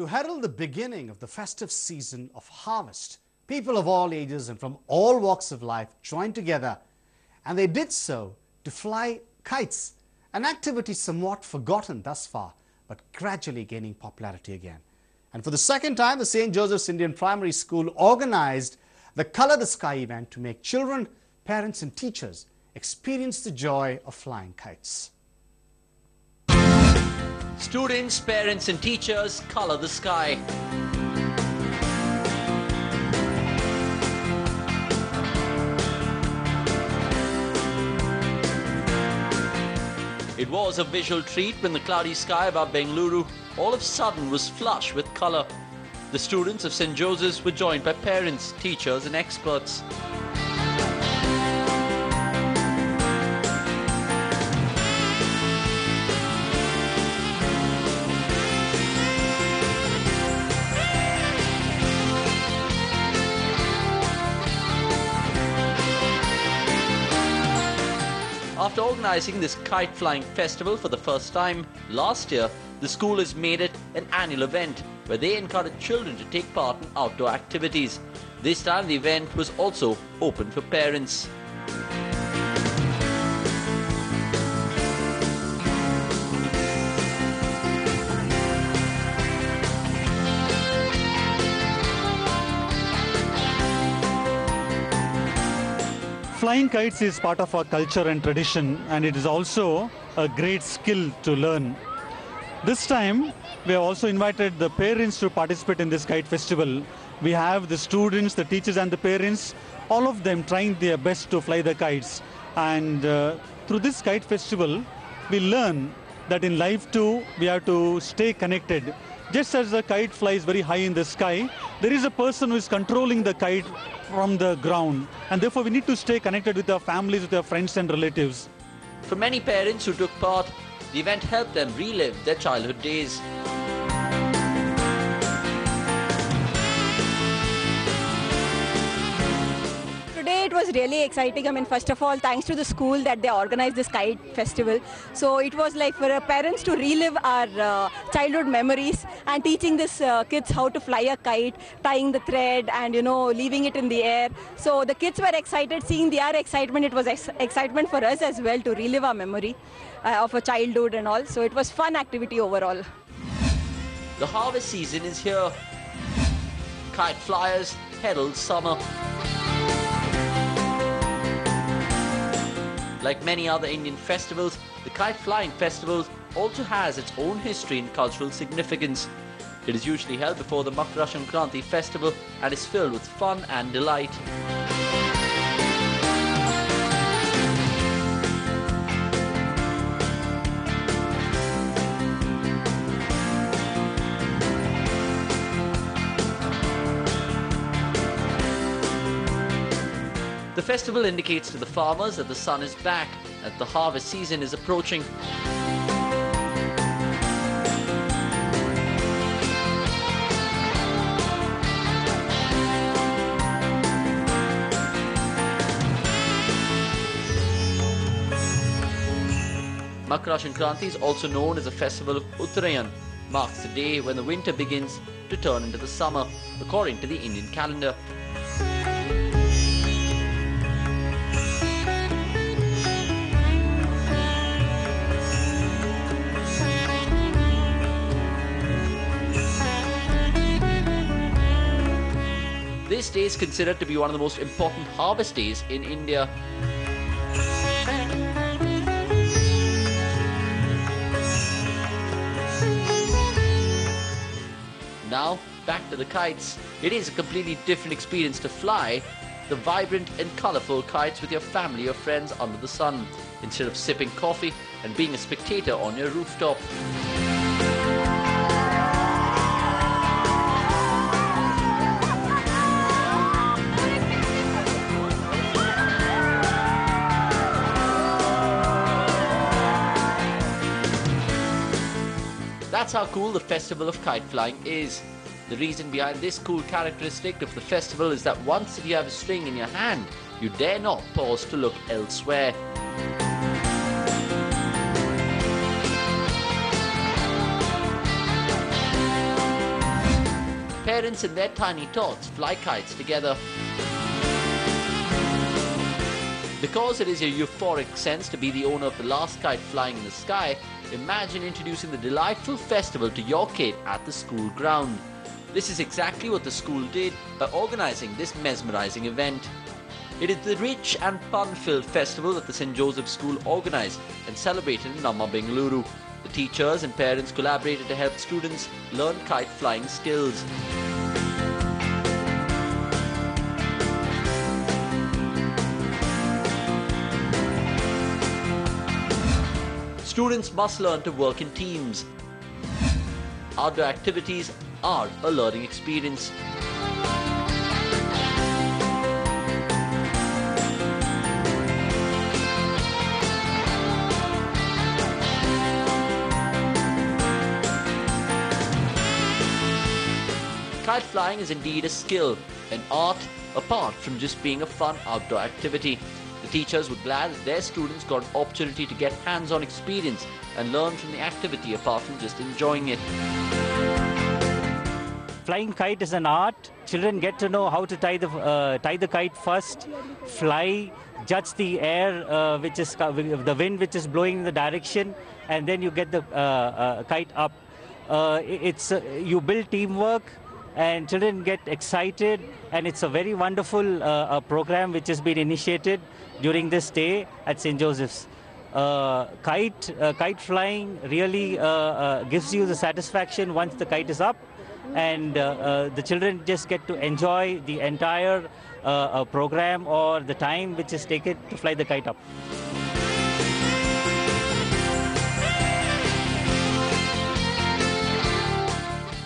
To herald the beginning of the festive season of harvest, people of all ages and from all walks of life joined together, and they did so to fly kites, an activity somewhat forgotten thus far, but gradually gaining popularity again. And for the second time, the St. Joseph's Indian Primary School organized the Color the Sky event to make children, parents and teachers experience the joy of flying kites. Students, parents and teachers color the sky. It was a visual treat when the cloudy sky above Bengaluru all of a sudden was flush with colour. The students of St. Joseph's were joined by parents, teachers and experts. After organising this kite flying festival for the first time last year, the school has made it an annual event where they encourage children to take part in outdoor activities. This time the event was also open for parents. Flying kites is part of our culture and tradition, and it is also a great skill to learn. This time, we have also invited the parents to participate in this kite festival. We have the students, the teachers and the parents, all of them trying their best to fly the kites. And through this kite festival, we learn that in life too, we have to stay connected. Just as the kite flies very high in the sky, there is a person who is controlling the kite from the ground, and therefore we need to stay connected with our families, with our friends and relatives. For many parents who took part, the event helped them relive their childhood days. Today it was really exciting. I mean, first of all, thanks to the school that they organized this kite festival. So it was like for our parents to relive our childhood memories and teaching these kids how to fly a kite, tying the thread and, you know, leaving it in the air. So the kids were excited, seeing their excitement. It was excitement for us as well to relive our memory of a childhood and all. So it was fun activity overall. The harvest season is here. Kite flyers herald summer. Like many other Indian festivals, the Kite Flying Festival also has its own history and cultural significance. It is usually held before the Makara Sankranti festival and is filled with fun and delight. The festival indicates to the farmers that the sun is back, that the harvest season is approaching. Makara Sankranti is also known as a festival of Uttarayan, marks the day when the winter begins to turn into the summer, according to the Indian calendar. This day is considered to be one of the most important harvest days in India. Now, back to the kites. It is a completely different experience to fly the vibrant and colourful kites with your family or friends under the sun, instead of sipping coffee and being a spectator on your rooftop. That's how cool the Festival of Kite Flying is. The reason behind this cool characteristic of the festival is that once you have a string in your hand, you dare not pause to look elsewhere. parents and their tiny tots fly kites together. Because it is a euphoric sense to be the owner of the last kite flying in the sky, imagine introducing the delightful festival to your kid at the school ground. This is exactly what the school did by organizing this mesmerizing event. It is the rich and fun-filled festival that the St. Joseph School organized and celebrated in Namma, Bengaluru. The teachers and parents collaborated to help students learn kite flying skills. Students must learn to work in teams. Outdoor activities are a learning experience. Kite flying is indeed a skill, an art, apart from just being a fun outdoor activity. The teachers were glad that their students got an opportunity to get hands-on experience and learn from the activity apart from just enjoying it. Flying kite is an art. Children get to know how to tie the kite first, fly, judge the air, the wind which is blowing in the direction, and then you get the kite up. You build teamwork, and children get excited, and it's a very wonderful program which has been initiated during this day at St. Joseph's. Kite flying really gives you the satisfaction once the kite is up, and the children just get to enjoy the entire program or the time which is taken to fly the kite up.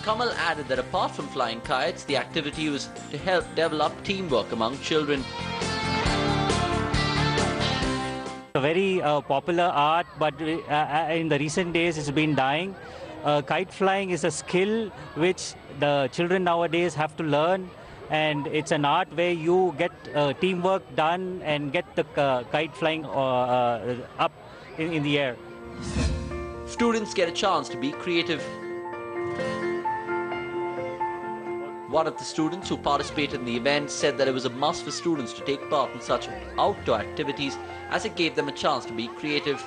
Kamal added that apart from flying kites, the activity was to help develop teamwork among children. A very popular art, but in the recent days it's been dying. Kite flying is a skill which the children nowadays have to learn, and it's an art where you get teamwork done and get the kite flying up in the air. Students get a chance to be creative. One of the students who participated in the event said that it was a must for students to take part in such outdoor activities as it gave them a chance to be creative.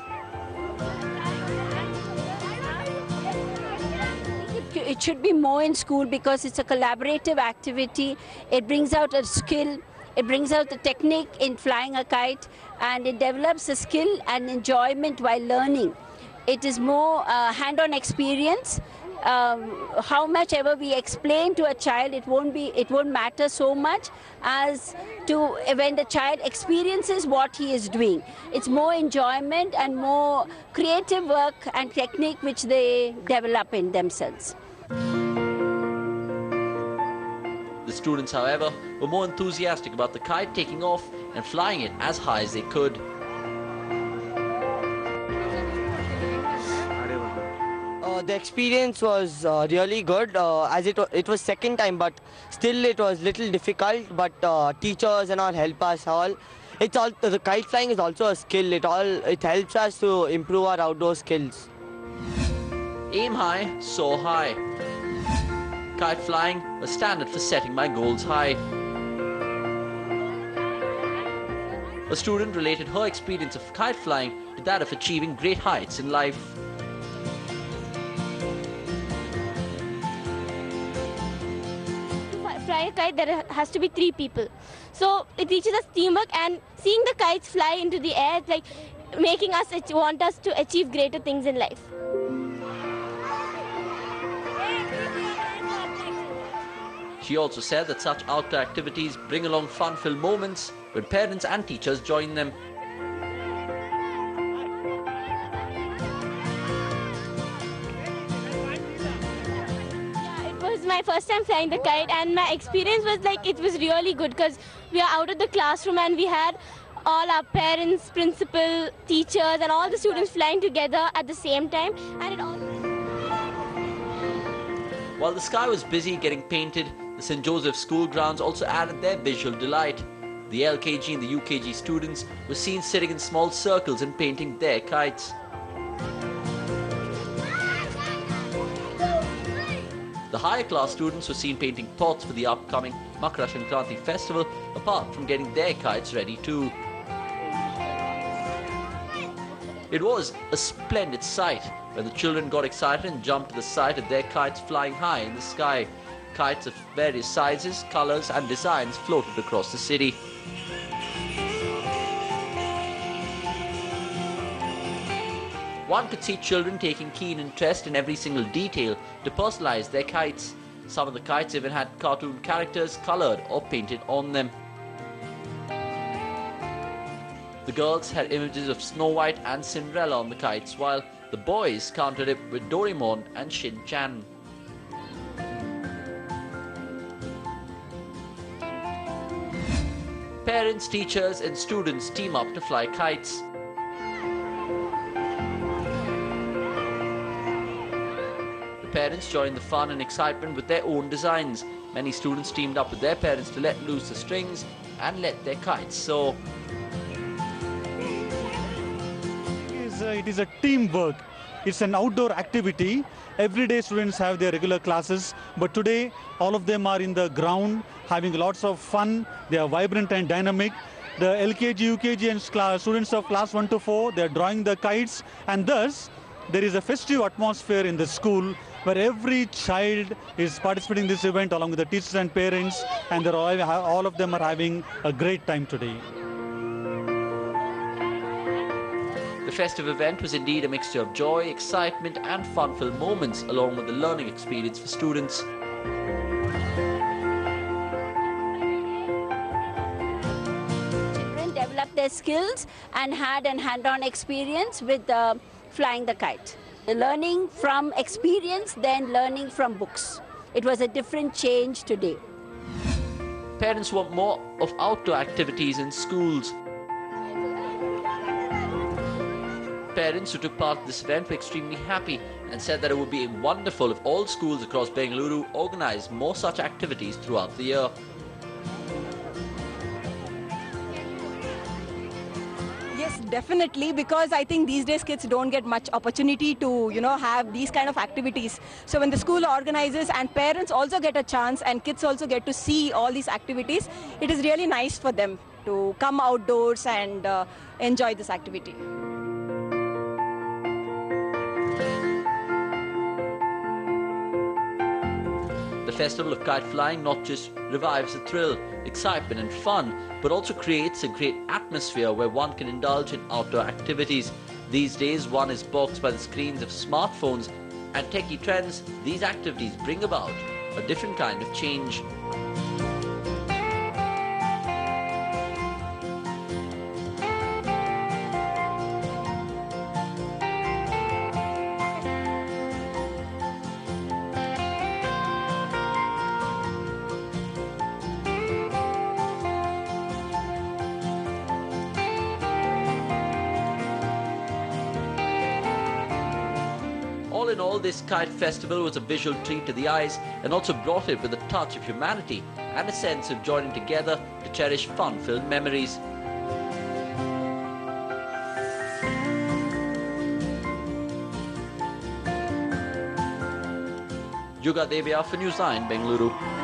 It should be more in school because it's a collaborative activity. It brings out a skill, it brings out the technique in flying a kite, and it develops a skill and enjoyment while learning. It is more hand-on experience. How much ever we explain to a child, it won't matter so much as to when the child experiences what he is doing. It's more enjoyment and more creative work and technique which they develop in themselves. The students, however, were more enthusiastic about the kite taking off and flying it as high as they could. The experience was really good, as it was second time, but still it was little difficult, but teachers and all help us all. The kite flying is also a skill. It helps us to improve our outdoor skills. Aim high, soar high. Kite flying, a standard for setting my goals high. A student related her experience of kite flying to that of achieving great heights in life. Fly a kite, there has to be 3 people. So it teaches us teamwork, and seeing the kites fly into the air, like making us want us to achieve greater things in life. She also said that such outdoor activities bring along fun-filled moments when parents and teachers join them. It was my first time flying the kite, and my experience was like it was really good because we are out of the classroom and we had all our parents, principal, teachers and all the students flying together at the same time, and it all... While the sky was busy getting painted, the St. Joseph School grounds also added their visual delight. The LKG and the UKG students were seen sitting in small circles and painting their kites. The higher class students were seen painting pots for the upcoming Makara Sankranti festival, apart from getting their kites ready too. It was a splendid sight when the children got excited and jumped to the sight of their kites flying high in the sky. Kites of various sizes, colours and designs floated across the city. One could see children taking keen interest in every single detail to personalise their kites. Some of the kites even had cartoon characters coloured or painted on them. The girls had images of Snow White and Cinderella on the kites, while the boys countered it with Doraemon and Shin Chan. Parents, teachers and students team up to fly kites. Parents joined the fun and excitement with their own designs. Many students teamed up with their parents to let loose the strings and let their kites soar. It is a teamwork. It's an outdoor activity. Every day students have their regular classes, but today all of them are in the ground having lots of fun. They are vibrant and dynamic. The LKG, UKG and students of class 1 to 4, they are drawing the kites, and thus there is a festive atmosphere in the school where every child is participating in this event along with the teachers and parents, and all of them are having a great time today. The festive event was indeed a mixture of joy, excitement and fun-filled moments, along with a learning experience for students. Children developed their skills and had a hand-on experience with flying the kite. Learning from experience, then learning from books. It was a different change today. Parents want more of outdoor activities in schools. Parents who took part in this event were extremely happy and said that it would be wonderful if all schools across Bengaluru organised more such activities throughout the year. Yes, definitely, because I think these days kids don't get much opportunity to, have these kind of activities. So when the school organizes and parents also get a chance and kids also get to see all these activities, it is really nice for them to come outdoors and enjoy this activity. The Festival of Kite Flying not just revives the thrill, excitement and fun, but also creates a great atmosphere where one can indulge in outdoor activities. These days, one is boxed by the screens of smartphones and techie trends. These activities bring about a different kind of change. All in all, this kite festival was a visual treat to the eyes and also brought it with a touch of humanity and a sense of joining together to cherish fun-filled memories. Yuga Devya for News9, Bengaluru.